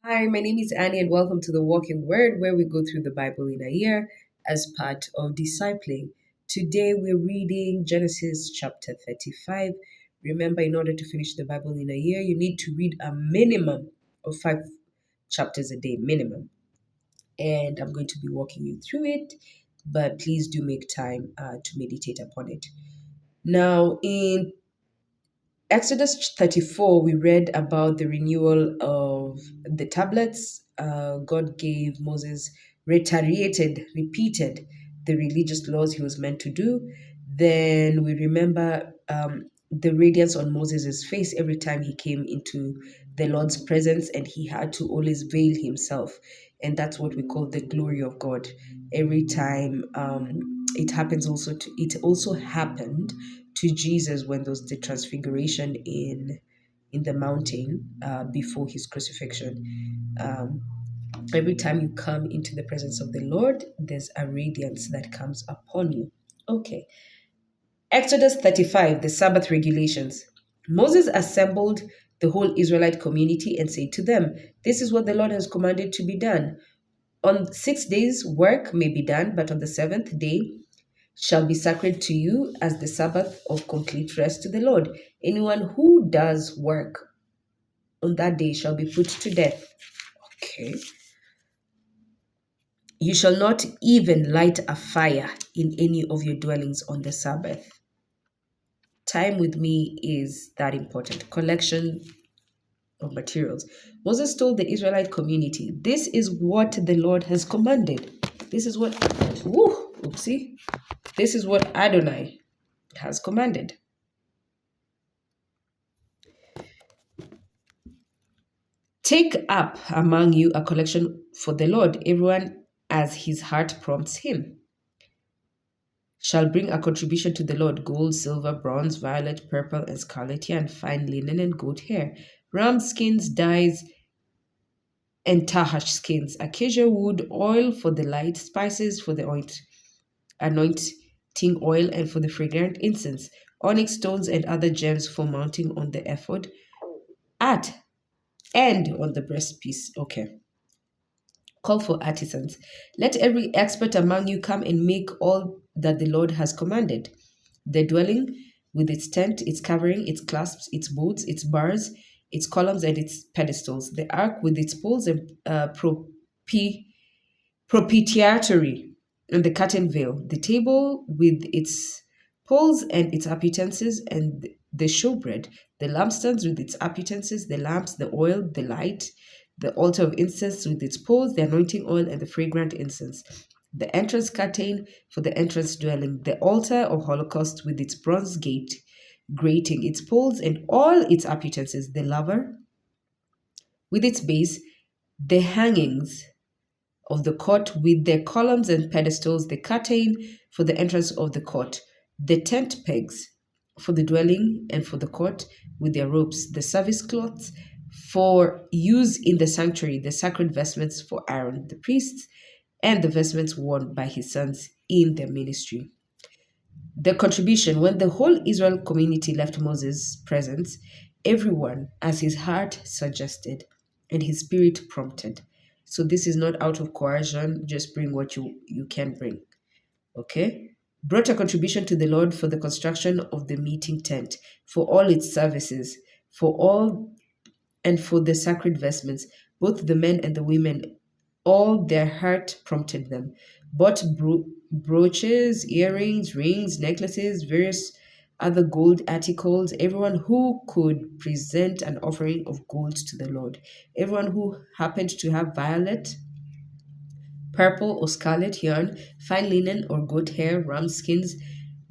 Hi, my name is Annie, and welcome to the Walking Word, where we go through the Bible in a year as part of discipling. Today, we're reading Genesis chapter 35. Remember, in order to finish the Bible in a year, you need to read a minimum of 5 chapters a day, minimum. And I'm going to be walking you through it, but please do make time to meditate upon it. Now, in Exodus 34, we read about the renewal of the tablets. God gave Moses, repeated the religious laws he was meant to do. Then we remember the radiance on Moses' face every time he came into the Lord's presence, and he had to always veil himself. And that's what we call the glory of God. Every time it also happened to Jesus when there was the transfiguration in the mountain before his crucifixion. Um, every time you come into the presence of the Lord, there's a radiance that comes upon you. Okay. Exodus 35, the Sabbath regulations. Moses assembled the whole Israelite community and said to them, "This is what the Lord has commanded to be done. On 6 days, work may be done, but on the seventh day shall be sacred to you as the Sabbath of complete rest to the Lord. Anyone who does work on that day shall be put to death." Okay. "You shall not even light a fire in any of your dwellings on the Sabbath." Time with me is that important. Collection of materials. Moses told the Israelite community, "This is what the Lord has commanded. This is what, oopsie. This is what Adonai has commanded. Take up among you a collection for the Lord, everyone as his heart prompts him. Shall bring a contribution to the Lord: gold, silver, bronze, violet, purple, and scarlet yarn, fine linen, and goat hair, ram skins, dyes, and tahash skins, acacia wood, oil for the light, spices for the anointing oil, and for the fragrant incense, onyx stones and other gems for mounting on the ephod, at and on the breastpiece." Okay. Call for artisans. "Let every expert among you come and make all that the Lord has commanded: the dwelling with its tent, its covering, its clasps, its boards, its bars, its columns, and its pedestals, the ark with its poles and propitiatory and the curtain veil, the table with its poles and its appetances, and the showbread, the lampstands with its appetances, the lamps, the oil, the light, the altar of incense with its poles, the anointing oil, and the fragrant incense, the entrance curtain for the entrance dwelling, the altar of holocaust with its bronze grating, its poles, and all its appetances, the laver with its base, the hangings of the court with their columns and pedestals, the curtain for the entrance of the court, the tent pegs for the dwelling and for the court with their ropes, the service cloths for use in the sanctuary, the sacred vestments for Aaron the priest, and the vestments worn by his sons in their ministry." The contribution: when the whole Israel community left Moses' presence, everyone as his heart suggested and his spirit prompted. So this is not out of coercion, just bring what you can bring. Okay? Brought a contribution to the Lord for the construction of the meeting tent, for all its services, for all and for the sacred vestments, both the men and the women, all their heart prompted them. Bought brooches, earrings, rings, necklaces, various other gold articles, everyone who could present an offering of gold to the Lord. Everyone who happened to have violet, purple, or scarlet yarn, fine linen or goat hair, ram skins,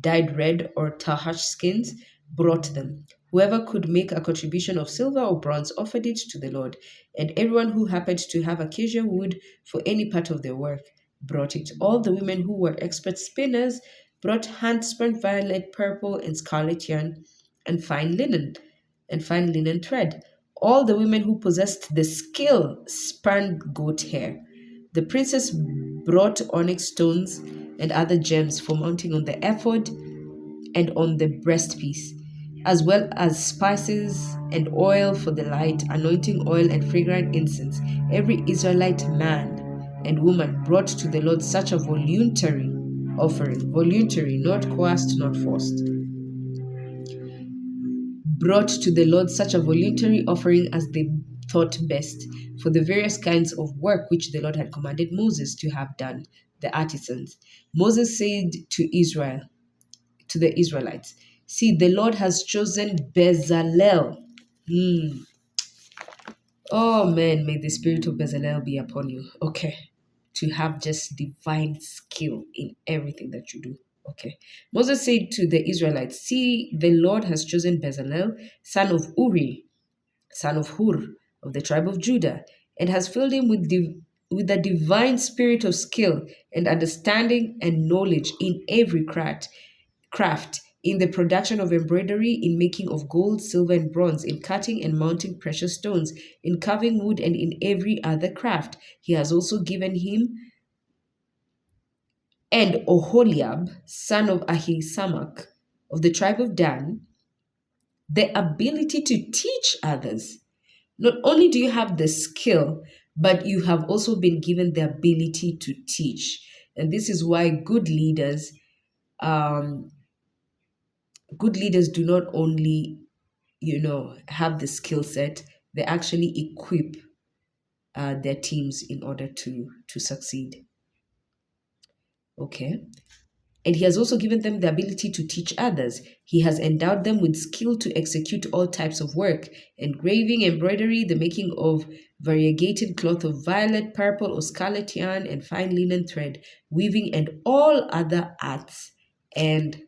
dyed red, or tahash skins, brought them. Whoever could make a contribution of silver or bronze offered it to the Lord, and everyone who happened to have acacia wood for any part of their work brought it. All the women who were expert spinners brought hand-spun violet, purple, and scarlet yarn, and fine linen thread. All the women who possessed the skill spun goat hair. The princess brought onyx stones and other gems for mounting on the ephod and on the breastpiece. as well as spices and oil for the light, anointing oil and fragrant incense. Every Israelite man and woman brought to the Lord such a voluntary offering, voluntary, not coerced, not forced, brought to the Lord such a voluntary offering as they thought best for the various kinds of work which the Lord had commanded Moses to have done, the artisans. Moses said to Israel, to the Israelites, see, the Lord has chosen Bezalel. Oh man, may the spirit of Bezalel be upon you. Okay. To have just divine skill in everything that you do. Okay. Moses said to the Israelites, see, the Lord has chosen Bezalel, son of Uri, son of Hur, of the tribe of Judah, and has filled him with the divine spirit of skill and understanding and knowledge in every craft, in the production of embroidery, in making of gold, silver, and bronze, in cutting and mounting precious stones, in carving wood, and in every other craft. He has also given him and Oholiab, son of Ahisamach, of the tribe of Dan, the ability to teach others. Not only do you have the skill, but you have also been given the ability to teach. And this is why um, good leaders do not only, have the skill set, they actually equip their teams in order to succeed. Okay. And he has also given them the ability to teach others. He has endowed them with skill to execute all types of work: engraving, embroidery, the making of variegated cloth of violet, purple, or scarlet yarn, and fine linen thread, weaving, and all other arts and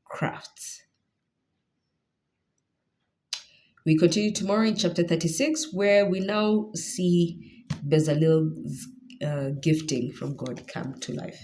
crafts. We continue tomorrow in chapter 36, where we now see Bezalel's gifting from God come to life.